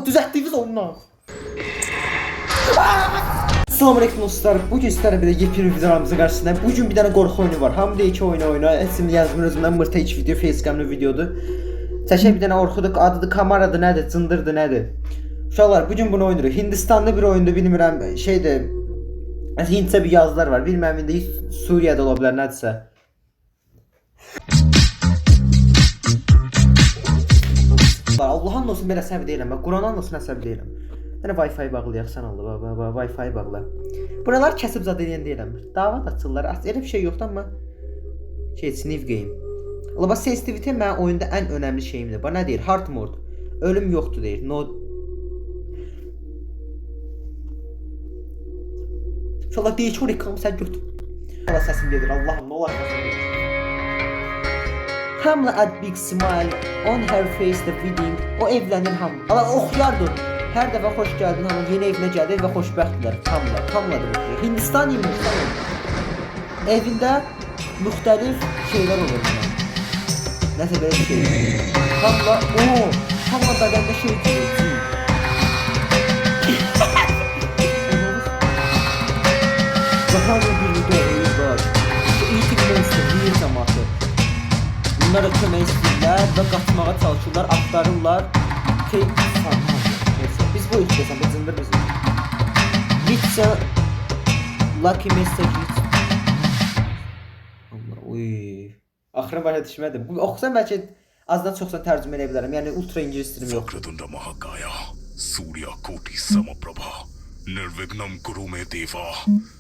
düzəltdiyiniz oyundan. Selamünaleyküm dostlar. Bugün sizlərlə bir də yepyeni videolarımızın qarşısındayım. Bugün bir dənə qorxu oyunu var. Hamıda 2 oyna. Əsl yazmır özümdən mırta 2 video facecamlı videodur. Çəkək bir dənə orxuduq. Adıdır, kameradır, nədir, cındırdır, nədir? Uşaqlar bugün bunu oynuruq. Hindistanlı bir oyundur, bilmirəm, şeydir. Hintcə bir yazılar var. Bilmirəm indi Suriyada ola bilər, nədirsə. Allah'ın olsun belə səbir deyirəm. Mən Quranın olsun səbir deyirəm. Yəni Wi-Fi bağlayaq sən Allah. Wi-Fi bağla. Buralar kəsib zad edən deyirəm. Dava açırlar. Elə bir şey yoxdur amma Sniff game. Allah bax sensitivity mənim oyunda ən önəmli şeyimdir. Bax nə deyir? Hard mode. Ölüm yoxdur deyir. No. İnşallah deyir ki, reklamı sən götür. Allah səsim gedir. Allahım nə olar səsim gedir. Hamla a big smile on her face the wedding. O evlənir hamı. Allah oxuyardır. Hər dəfə xoş gəldin hamı yeni evinə gəlir və xoşbəxtdirlər. Hamladır bu. Hindistan evində müxtəlif şeylər olur. Nəsə belə bir şey. Hamla bədəndə şey deyir. Daha bir video var. İlk monster bir zamanı. Bunlara kömək istəyirlər və qaçmağa çalışırlar, axtarırlar. Biz bu ilk desem, cındır bizim. It's a lucky message. Allah, uy. Axırı başa düşmədim. Oxusam bəlkə azdan çoxsan tərcümə edə bilərəm. Yəni ultra ingilis dilim yox. Sakradunda Mahakaya, Surya Koti Samaprabha, Nirvignam Kurume Deva,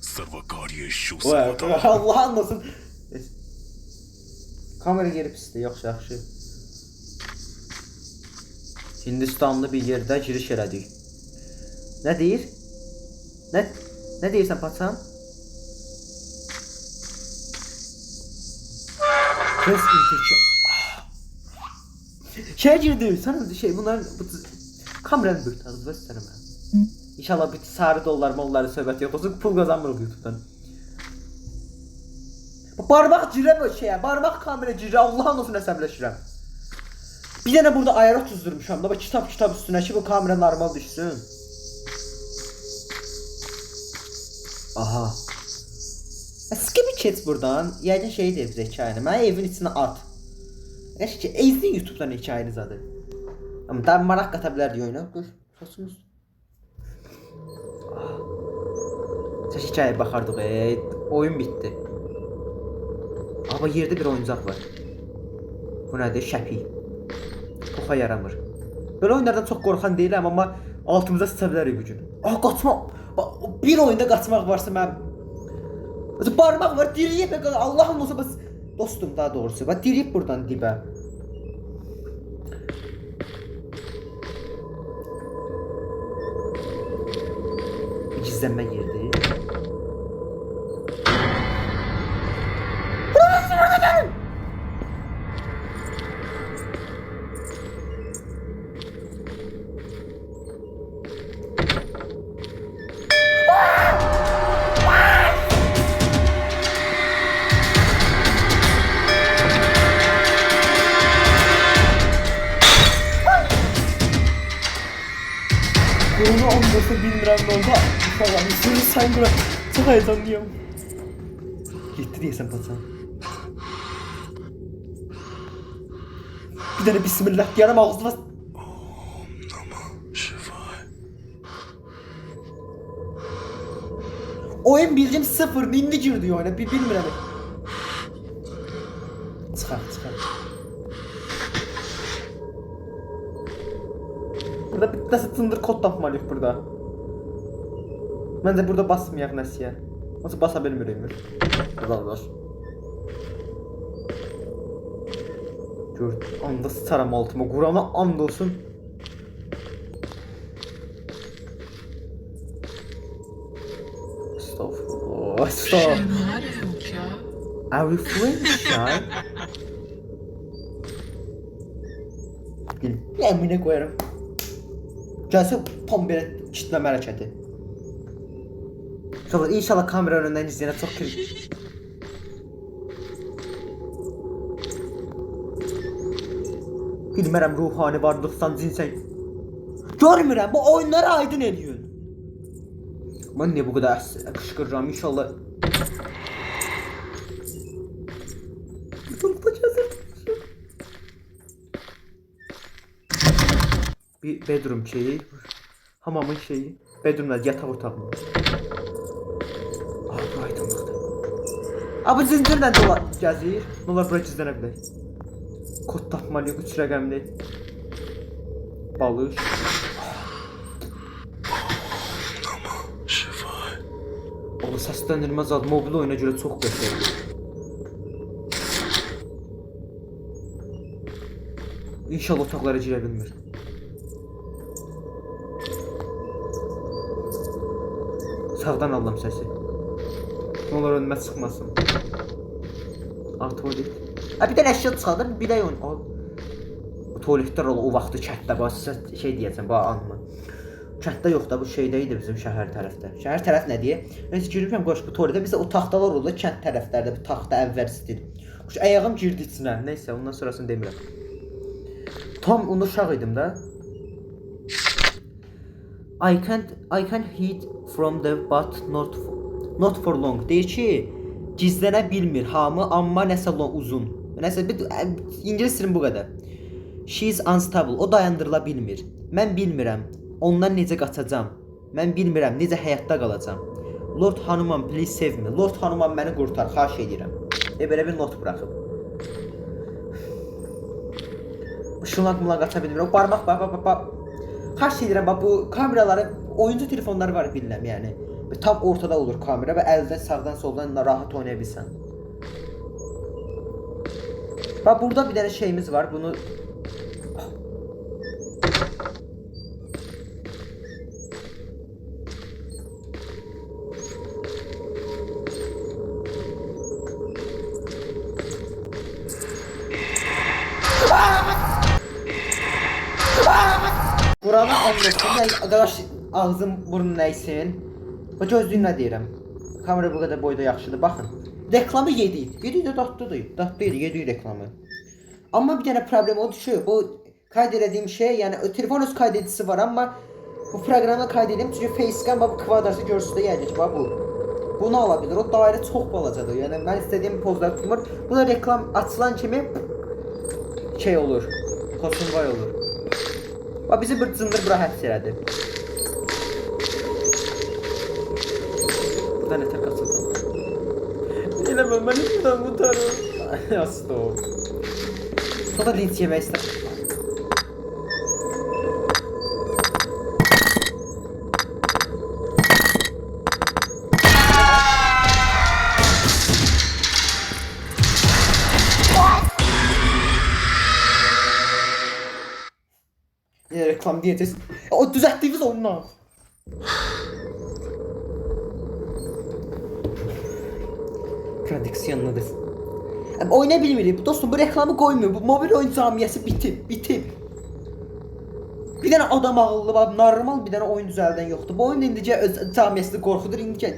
Sarvakarya Shusavata. Allah'ın olsun. Kamera geri pisdir, yaxşı. Hindistanlı bir yerdə giriş elədik. Nə deyir? Nə deyirsən paçam? Press into şey girdi. Sana şey bunların kameranı büyüt az göstərmə. İnşallah bir sarı dollar söhbət yox olsun. Pul qazanmırıq YouTube'dan. Barmaq girə bu şeyə. Barmaq kamera girə. Allah'ın olsun əsəbləşirəm. Bir dənə burada ayara tuzdurmuşam da. Kitap üstünə ki bu kamera normal düşsün. Aha. Skipi keç buradan. Yəqin şey deyib bizə hekayəni. Mənə evin içinə at. Əşk ki, ezdiyin YouTube'dan hekayəni zadı. Amma daha maraq qata bilər deyə oyna. Dur, saçımız. Səs hekayəyə baxardıq. Oyun bitdi. Amma yerdə bir oyuncaq var. Bu nədir? Şəpi. Oxa yaramır. Böyle oyunlardan çox qorxan deyiləm, amma altımıza sıça bilərik bugün. Qaçma. Bir oyunda qaçmaq varsa mən... Barmaq var, diriyib. Allah'ım olsa bas... Dostum daha doğrusu. Bak diriyib buradan dibə. Gizlənmə yerdir. Bunu olmasa bilmirəm ne oldu. Falan. Sen bura çok heyecanlıyım. Gitti diyesen paçam. Bir tane bismillah diyarım ağzına. Om Namah Shivaya. Oyun bildiğim sıfır. Indi girdi oyuna. Bilmirəm. Çıxar. Burada bir nasıl tındır kod tapmalıyıq burada. Məncə burada basmayaq nəsiyə. Nasıl basa bilmirik. Qazanlar. Gör, anda sıçaram altıma. Qurana and olsun. Estağfurullah. Are we friends, shy? Yeminə qoyarım. Gəlsə tam belə kitleme hərəkəti. İnşallah kamera önündən izləyənə çox kritik. Bilmərəm ruhani varlıqsan, cinsən. Görmürəm, bu oyunları aydın eləyin. Mən niyə bu qədər qışqırıram inşallah. Bir bedroom şeyi, hamamın şeyi, bedroomda yataq otağım. Ah, bu aydınlıqdır. Ah, bu zincirlə dola gəzir. Nə olar bura gizlənə bilək. Kod tapmalıyıq 3 rəqəmli. Balış. Nama şifai. O səsləndirmə zad mobil oyuna görə çox qəşəngdir. İnşallah otaqlara girə bilmir. Sağdan alıram səsi. Ne olur önüme çıxmasın. Tuvalet. Bir dənə əşya çıxardır, bir də oyun. Tuvaletlər o vaxtı kətdə bax şey deyəcəm, bax anma. Kətdə yox da bu şeydə idi bizim şəhər tərəfdə. Şəhər tərəf nə deyə? Nəysə girmişəm qoş bu tualetə. Bizdə o taxtalar oldu kənd tərəflərdə, bu taxta əvvəl stil. Qoş ayağım girdi içinə. Nəysə ondan sonrasını demirəm. Tam onu uşaq idim də. I can't hide from the but not for long. Deyir ki, gizlənə bilmir hamı, amma nəsə uzun. Nəsə ingilis dilim bu qədər. She is unstable. O dayandırıla bilmir. Mən bilmirəm ondan necə qaçacağam. Mən bilmirəm necə həyatda qalacağam. Lord Hanuman please save me. Lord Hanuman məni qurtar, xahiş edirəm. Belə bir not buraxıb. Şunla qaça bilmirəm. O barmaq bax. Xahiş edirəm bax bu kameraları, oyuncu telefonları var bilirəm yəni. Tam ortada olur kamera və əldən sağdan soldan rahat oynaya bilsən. Bax burada bir dənə şeyimiz var. Bunu Qurana anlasın, arkadaş ağzım burnun nəysin. Bax gözlüyün nə deyirəm. Kamera bu qədər boyda yaxşıdır, baxın. Reklamı yedik. Yedik də dadlıdır. Dadlıydı, yedik reklamı. Amma bir dənə problem odur ki, bu kayd elədiyim şey, yəni telefon öz kayd edicisi var, amma bu proqramı kayd edeyim çünki facecam bu kvadratı görsün də yəqin ki, bax bu. Bunu ala bilir. O dairə çox balacadır. Yəni mən istədiyim pozlar tutmur. Bu da reklam açılan kimi şey olur. Kosunvay olur. Bax bizi bir cındır bura həbs elədi. Burada nətər qaçıldım. Eləməm, mən içindən qutarım. Stop. Sonra linç yemək istəyəm. Yine reklam diyeceğiz. O düzelttiğimiz onunla. Prodüksiyonludur. Oynayabilmeli. Dostum bu reklamı koymuyor. Bu mobil oyun camiası bitip. Bir tane adam ağıllı var. Normal bir tane oyun düzelden yoktu. Bu oyun indicə öz camiasını qorxudur. İndicə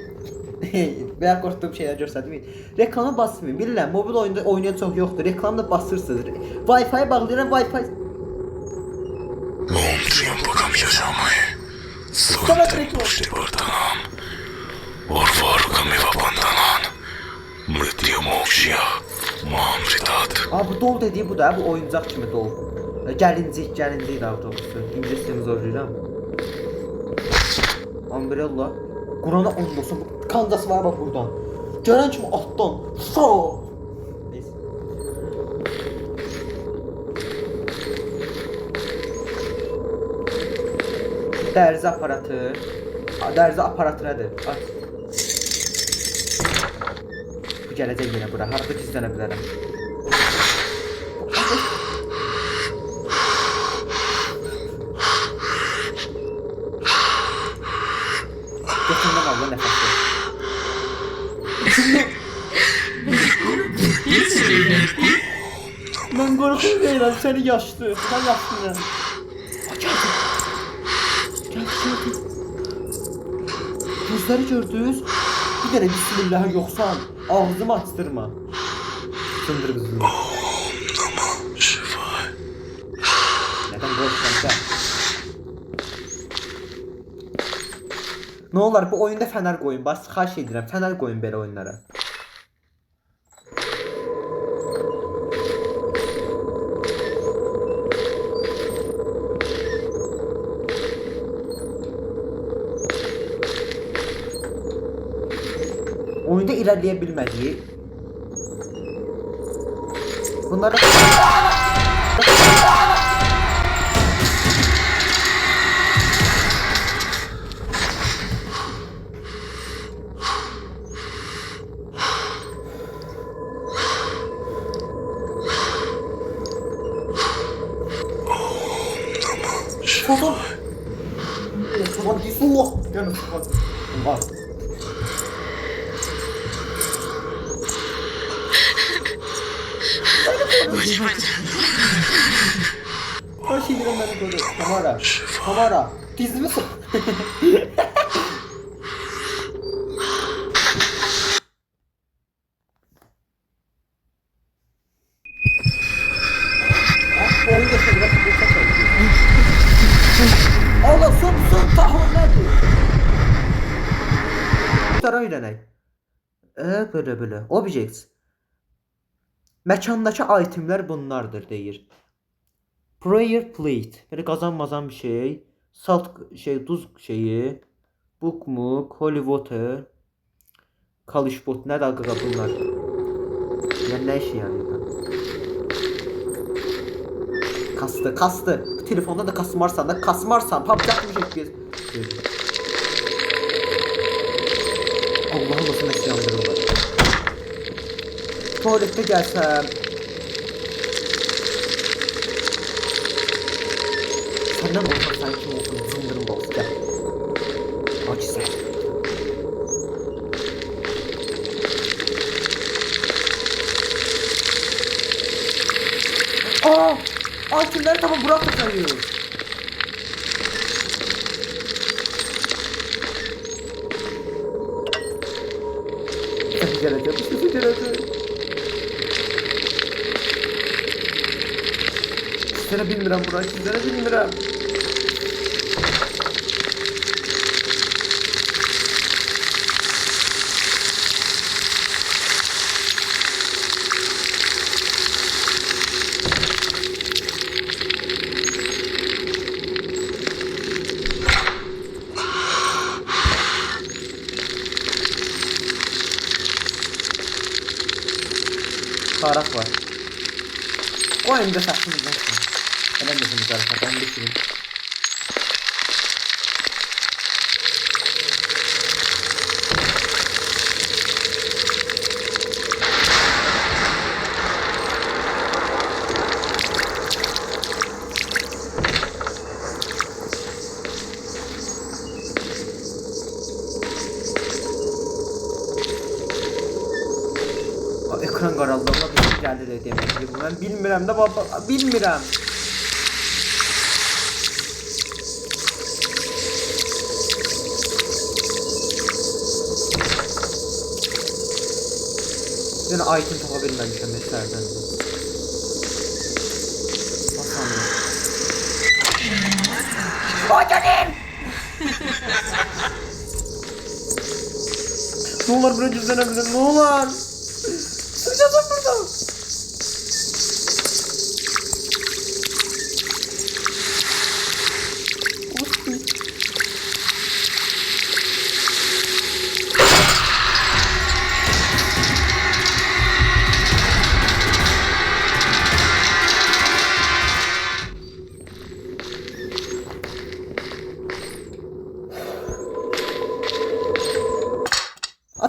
veya qorxduğum şeyler görsədim. Reklamı basmayın. Bilirəm, mobil oyunda oynayan çox yoxdur. Reklamda basırsınız. Wi-Fi bağlayıram, Wi-Fi. Om Triambakam Yajamai. Suntem Pushti Vardhanam. Orvarukam Eva Bandhanan. Mritya Mokshya. Mamritat. Bu dol dediği bu da, bu oyuncaq kimi dol. Gəlincik daha doğrusu. İngiliscəni zorlayıram. Umbrella. Qurana ond olsun. Kancası var bak buradan. Gələn kimi altdan. Şoo. Neyse. Dərzi aparatı. Dərzi aparatı nədir? Aç. Bu gələcək yenə bura. Harada gizlənə bilərəm. Götündən Allah nəfəsi. Mən qorxum deyirəm, səni yaşlı. Sən yaşlısan. Gəldi. Gözləri gördünüz? Bir dənə bismillah yoxsan, ağzımı açdırma. Sındır qızını. Om Namah Shivaya. Nədən qorxsan sən? Nə olar bu oyunda fənər qoyun. Bax xahiş edirəm, fənər qoyun belə oyunlara. Oyunda ilerleyə bilmədiyi. Bunları Tamam. Tamam Allah. Canım tamam. Allah. Kaç indirim beni koru. Kamera. Kamera. Diz misin? Oyun geçti biraz bu kaçar. Allah son tahmin nedir? Tara öyrənək. Böyle. Objects. Məkandakı itemlər bunlardır deyir. Prayer plate. Böyle qazanmazan bir şey. Salt şey, duz şeyi. Bookmark, holy water. Kalışbot. Nə dalqa bunlar? Yəni nə işə yarayır? Kastı. Telefonda da kasmarsan papacakmış bir. Allah'ım nasıl mesaj yandırırlar. Tuvalette gelsem. Senden olsan sen kim olsun zındırım olsun gel. Aç sen. Altınları tamam bırak da sayıyoruz. Sesi gelecek. Sizlere 1000 liram Burak, sizlere 1000 liram. Tarak var. O elimde saklıyız lan. Önemli bir zarafat. Ben düşünün. Ekran qaraldı. Allah bir şey gəldi də demək ki, bu mən bilmirəm də baba, bilmirəm. Yenə item tapa bilməmişəm məsələdən. Basandı. Bacanım! Ne olur buna cüzdanabilirim, ne olur? Sıçacağım buradan.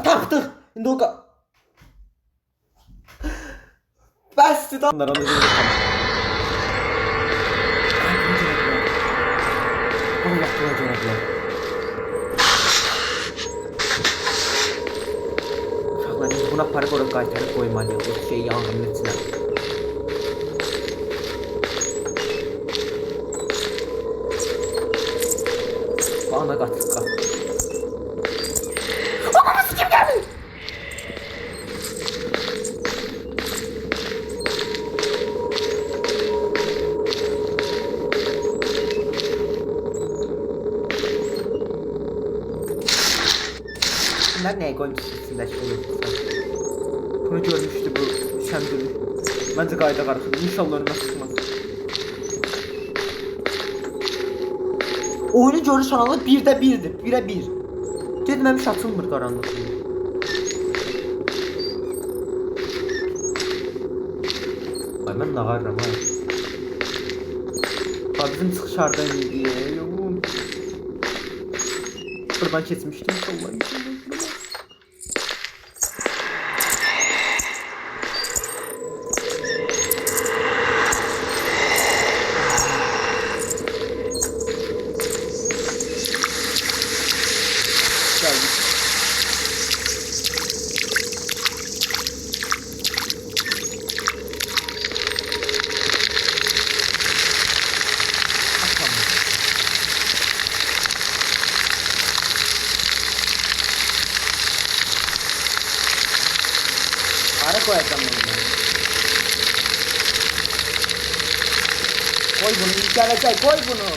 Taktık. Şimdi o Bəsdir da. Onlara necə baxam. Allah qılacaqlar. Uşaqlar biz buna para qoyub qaytarıb qoymalıyıq. Bu şey yanğının içinə. Bana qatıqqa. Babamız kim gəldi? Bunlar nəyə qoymuşsunuz içindəki bunu? Bunu görmüşdü bu şəmdülü. Məncə qayda qarışır. İnşallah önümə çıxmaz. Oyunu görüş kanalı 1'də 1'dir. 1'ə 1. Getməmiş açılmır qaranlıq. Ay mən nağarram ha. Ha bizim çıxış hardan idi. Buradan keçmişdim inşallah. Geldik. Ara koyacağım bunu ben. Koy bunu, ilk gelecek, koy bunu.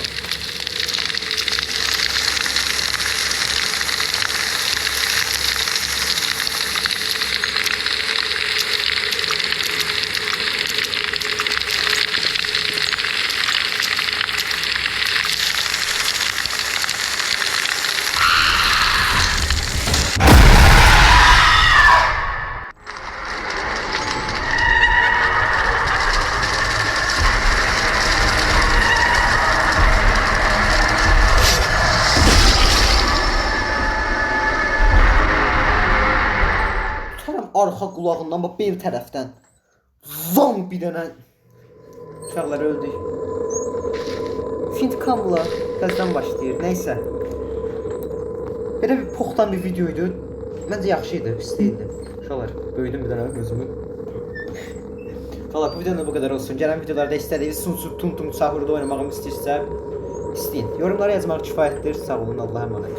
Arxa qulağından, bax bir tərəfdən. Zam bir dənə. Uşaqlar öldük. Fintikamla təzədən başlayır. Nəysə. Belə bir poxtan bir videoydu. Məncə yaxşı idi, pis deyildi. Uşaqlar, böyüdüm bir dənə özümü. Valla bu videoda bu qədər olsun. Gələn videolarda istədiyiniz Sun Tum Tum Sahurda oynamağımı istəyirsə, istəyin. Yorumlara yazmaq kifayətdir. Sağ olun, Allah'a emanet.